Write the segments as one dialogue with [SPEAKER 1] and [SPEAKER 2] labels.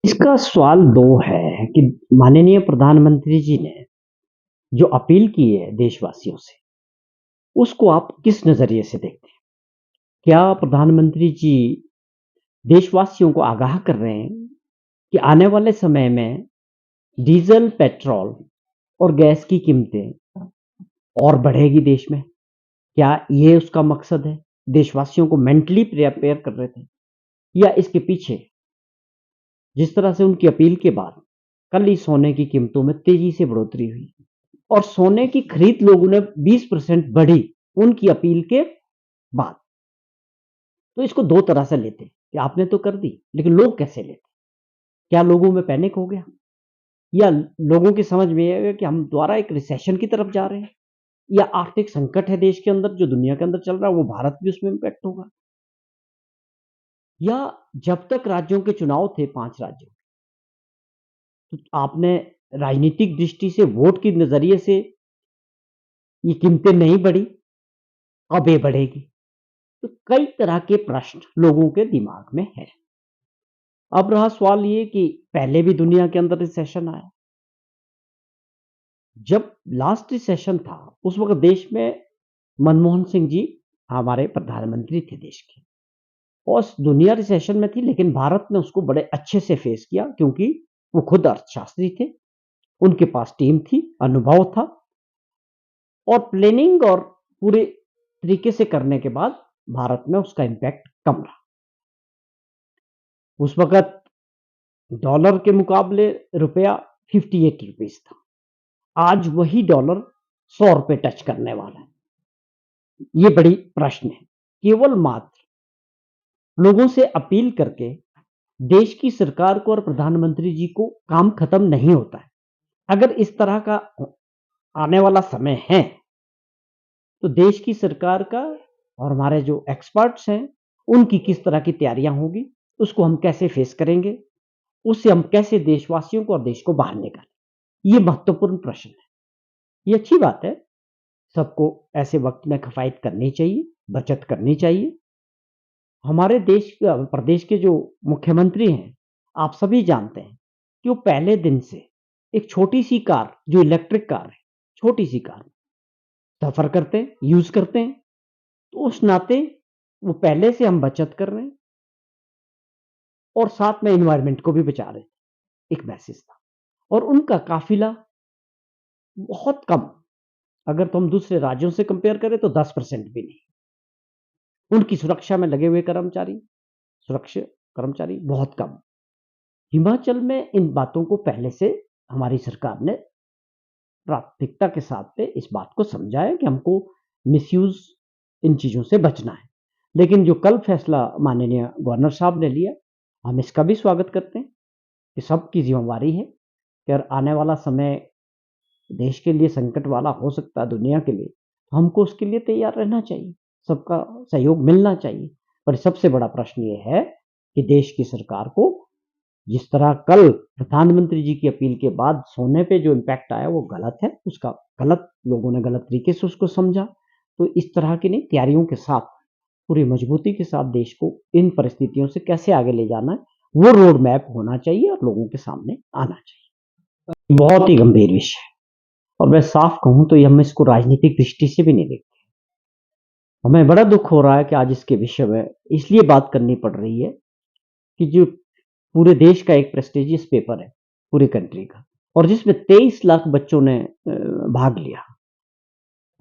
[SPEAKER 1] इसका सवाल 2 है कि माननीय प्रधानमंत्री जी ने जो अपील की है देशवासियों से, उसको आप किस नज़रिए से देखते हैं? क्या प्रधानमंत्री जी देशवासियों को आगाह कर रहे हैं कि आने वाले समय में डीज़ल, पेट्रोल और गैस की कीमतें और बढ़ेगी देश में? क्या ये उसका मकसद है? देशवासियों को मेंटली प्रिपेयर कर रहे थे? या इसके पीछे जिस तरह से उनकी अपील के बाद कल ही सोने की कीमतों में तेज़ी से बढ़ोतरी हुई और सोने की खरीद लोगों ने 20% बढ़ी उनकी अपील के बाद। तो इसको 2 तरह से लेते हैं कि आपने तो कर दी, लेकिन लोग कैसे लेते? क्या लोगों में पैनिक हो गया? या लोगों की समझ में ये आ गया कि हम दोबारा एक रिसेशन की तरफ जा रहे हैं? या आर्थिक संकट है देश के अंदर जो दुनिया के अंदर चल रहा है, वो भारत भी उसमें इम्पैक्ट होगा? या जब तक राज्यों के चुनाव थे 5 राज्यों, तो आपने राजनीतिक दृष्टि से वोट के नज़रिए से ये कीमतें नहीं बढ़ी, अब ये बढ़ेगी। तो कई तरह के प्रश्न लोगों के दिमाग में हैं। अब रहा सवाल ये कि पहले भी दुनिया के अंदर रिसेशन आया। जब लास्ट रिसेशन था, उस वक़्त देश में मनमोहन सिंह जी हमारे प्रधानमंत्री थे देश के। और दुनिया रिसेशन में थी लेकिन भारत ने उसको बड़े अच्छे से फेस किया क्योंकि वो खुद अर्थशास्त्री थे, उनके पास टीम थी, अनुभव था और प्लानिंग और पूरे तरीके से करने के बाद भारत में उसका इम्पैक्ट कम रहा। उस वक़्त डॉलर के मुकाबले रुपया 58 रुपीस था। आज वही डॉलर 100 रुपए टच करने वाला है। ये बड़ी प्रश्न है। केवल मात्र लोगों से अपील करके देश की सरकार को और प्रधानमंत्री जी को काम खत्म नहीं होता है। अगर इस तरह का आने वाला समय है, तो देश की सरकार का और हमारे जो एक्सपर्ट्स हैं, उनकी किस तरह की तैयारियां होगी, उसको हम कैसे फेस करेंगे, उससे हम कैसे देशवासियों को और देश को बाहर निकालें। ये महत्वपूर्ण प्रश्न है। ये अच्छी बात है, सबको ऐसे वक़्त में किफ़ायत करनी चाहिए, बचत करनी चाहिए। हमारे देश प्रदेश के जो मुख्यमंत्री हैं, आप सभी जानते हैं कि वो पहले दिन से एक छोटी-सी कार, जो इलेक्ट्रिक कार है, छोटी-सी कार सफ़र करते हैं, यूज़ करते हैं। तो उस नाते वो पहले से हम बचत कर रहे हैं और साथ में एनवायरनमेंट को भी बचा रहे हैं, एक मैसेज था। और उनका काफ़िला बहुत कम, अगर तो हम दूसरे राज्यों से कंपेयर करें तो 10% भी नहीं। उनकी सुरक्षा में लगे हुए सुरक्षित कर्मचारी बहुत कम। हिमाचल में इन बातों को पहले से हमारी सरकार ने प्राथमिकता के साथ में इस बात को समझा है कि हमको मिसयूज़ इन चीज़ों से बचना है। लेकिन जो कल फैसला माननीय गवर्नर साहब ने लिया, हम इसका भी स्वागत करते हैं कि सबकी ज़िम्मेवारी है कि अगर आने वाला समय देश के लिए संकट वाला हो सकता है दुनिया के लिए, तो हमको उसके लिए तैयार रहना चाहिए, सबका सहयोग मिलना चाहिए। पर सबसे बड़ा प्रश्न ये है कि देश की सरकार को जिस तरह कल प्रधानमंत्री जी की अपील के बाद सोने पे जो इम्पैक्ट आया वो गलत है, उसका गलत लोगों ने गलत तरीके से उसको समझा। तो इस तरह की नहीं तैयारियों के साथ, पूरी मजबूती के साथ देश को इन परिस्थितियों से कैसे आगे ले जाना है, वो रोड मैप होना चाहिए और लोगों के सामने आना चाहिए। बहुत ही गंभीर विषय है और मैं साफ कहूँ तो ये हम इसको राजनीतिक दृष्टि से भी नहीं देखते। हमें बड़ा दुःख हो रहा है कि आज इसके विषय में इसलिए बात करनी पड़ रही है कि जो पूरे देश का एक प्रेस्टिजियस पेपर है, पूरी कंट्री का और जिसमें 23 लाख बच्चों ने भाग लिया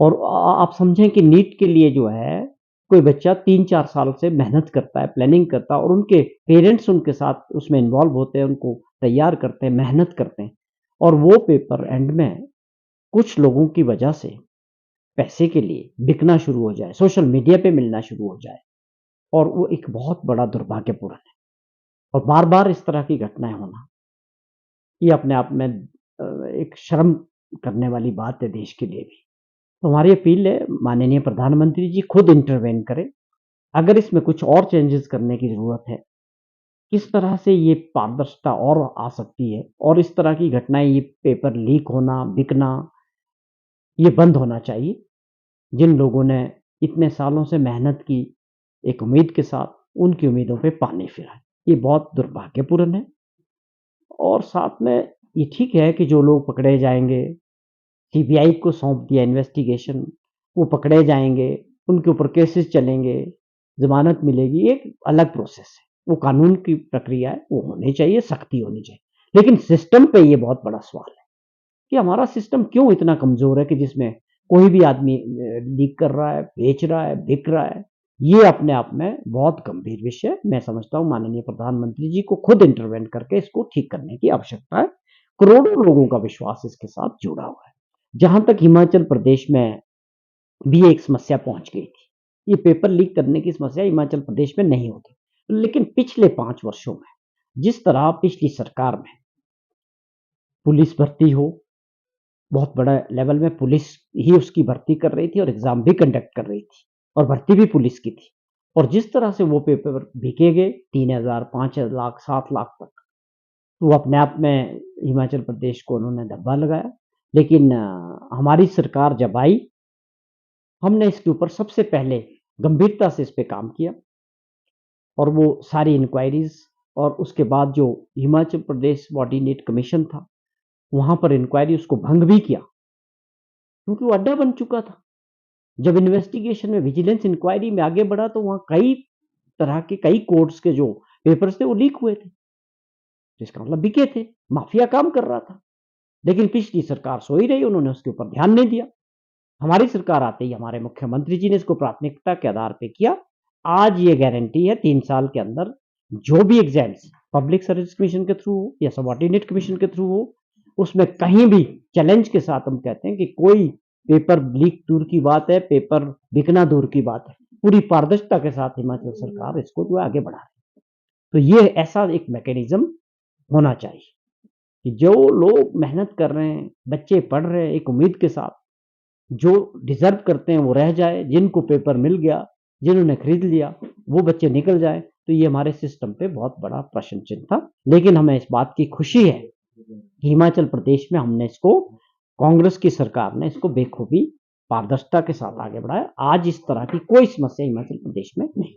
[SPEAKER 1] और आप समझें कि नीट के लिए जो है, कोई बच्चा 3-4 साल से मेहनत करता है, प्लानिंग करता है और उनके पेरेंट्स उनके साथ उसमें इन्वॉल्व होते हैं, उनको तैयार करते हैं, मेहनत करते हैं और वो पेपर एंड में कुछ लोगों की वजह से पैसे के लिए बिकना शुरू हो जाए, सोशल मीडिया पे मिलना शुरू हो जाए और वो एक बहुत बड़ा दुर्भाग्यपूर्ण है और बार-बार इस तरह की घटनाएँ होना, ये अपने आप में एक शर्म करने वाली बात है देश के लिए भी। तो हमारी अपील है माननीय प्रधानमंत्री जी खुद इंटरवेन करें। अगर इसमें कुछ और चेंजेस करने की ज़रूरत है, किस तरह से ये पारदर्शिता और आ सकती है और इस तरह की घटनाएँ ये पेपर लीक होना, बिकना, ये बंद होना चाहिए। जिन लोगों ने इतने सालों से मेहनत की, एक उम्मीद के साथ उनकी उम्मीदों पे पानी फिरा है। ये बहुत दुर्भाग्यपूर्ण है और साथ में ये ठीक है कि जो लोग पकड़े जाएँगे, सीबीआई को सौंप दिया इन्वेस्टिगेशन, वो पकड़े जाएँगे, उनके ऊपर केसेस चलेंगे, ज़मानत मिलेगी, एक अलग प्रोसेस है। वो कानून की प्रक्रिया है, वो होनी चाहिए, सख्ती होनी चाहिए। लेकिन सिस्टम पे ये बहुत बड़ा सवाल है कि हमारा सिस्टम क्यों इतना कमज़ोर है कि जिसमें कोई भी आदमी लीक कर रहा है, बेच रहा है, बिक रहा है। ये अपने आप में बहुत गंभीर विषय है। मैं समझता हूँ माननीय प्रधानमंत्री जी को खुद इंटरवेंट करके इसको ठीक करने की आवश्यकता है। करोड़ों लोगों का विश्वास इसके साथ जुड़ा हुआ है। जहाँ तक हिमाचल प्रदेश में भी एक समस्या पहुँच गई थी। ये पेपर लीक करने की समस्या हिमाचल प्रदेश में नहीं होती। लेकिन पिछले 5 वर्षों में जिस तरह पिछली सरकार में पुलिस भर्ती हो, बहुत बड़ा लेवल में पुलिस ही उसकी भर्ती कर रही थी और एग्ज़ाम भी कंडक्ट कर रही थी और भर्ती भी पुलिस की थी। और जिस तरह से वो पेपर बिके गए 3,000, 5 लाख, 7 लाख तक, तो वो अपने आप में हिमाचल प्रदेश को उन्होंने धब्बा लगाया। लेकिन हमारी सरकार जब आई, हमने इसके ऊपर सबसे पहले गंभीरता से इस पे काम किया और वो सारी इंक्वायरीज़ और उसके बाद जो हिमाचल प्रदेश कोऑर्डिनेट कमीशन था, वहाँ पर इंक्वायरी उसको भंग भी किया, क्योंकि वो अड्डा बन चुका था। जब इन्वेस्टिगेशन में विजिलेंस इंक्वायरी में आगे बढ़ा तो वहाँ कई तरह के कई कोर्ट्स के जो पेपर्स थे वो लीक हुए थे। जिसका मतलब बिके थे, माफिया काम कर रहा था। लेकिन पिछली सरकार सोई रही, उन्होंने उसके ऊपर ध्यान नहीं दिया। हमारी सरकार आते ही हमारे मुख्यमंत्री जी ने इसको प्राथमिकता के आधार पे किया। आज ये गारंटी है 3 साल के अंदर जो भी एग्ज़ाम्स पब्लिक सर्विस कमीशन के थ्रू हो या सबॉर्डिनेट कमीशन के थ्रू हो, उसमें कहीं भी चैलेंज के साथ हम कहते हैं कि कोई पेपर लीक दूर की बात है, पेपर बिकना दूर की बात है। पूरी पारदर्शिता के साथ हिमाचल सरकार इसको जो है आगे बढ़ा रही है। तो ये ऐसा एक मैकेनिज़्म होना चाहिए कि जो लोग मेहनत कर रहे हैं, बच्चे पढ़ रहे हैं एक उम्मीद के साथ, जो डिज़र्व करते हैं वो रह जाए, जिनको पेपर मिल गया, जिन्होंने खरीद लिया, वो बच्चे निकल जाएँ, तो ये हमारे सिस्टम पे बहुत बड़ा प्रश्न चिन्ह था। लेकिन हमें इस बात की खुशी है कि हिमाचल प्रदेश में हमने इसको कांग्रेस की सरकार ने इसको बेखूबी पारदर्शिता के साथ आगे बढ़ाया। आज इस तरह की कोई समस्या हिमाचल प्रदेश में नहीं।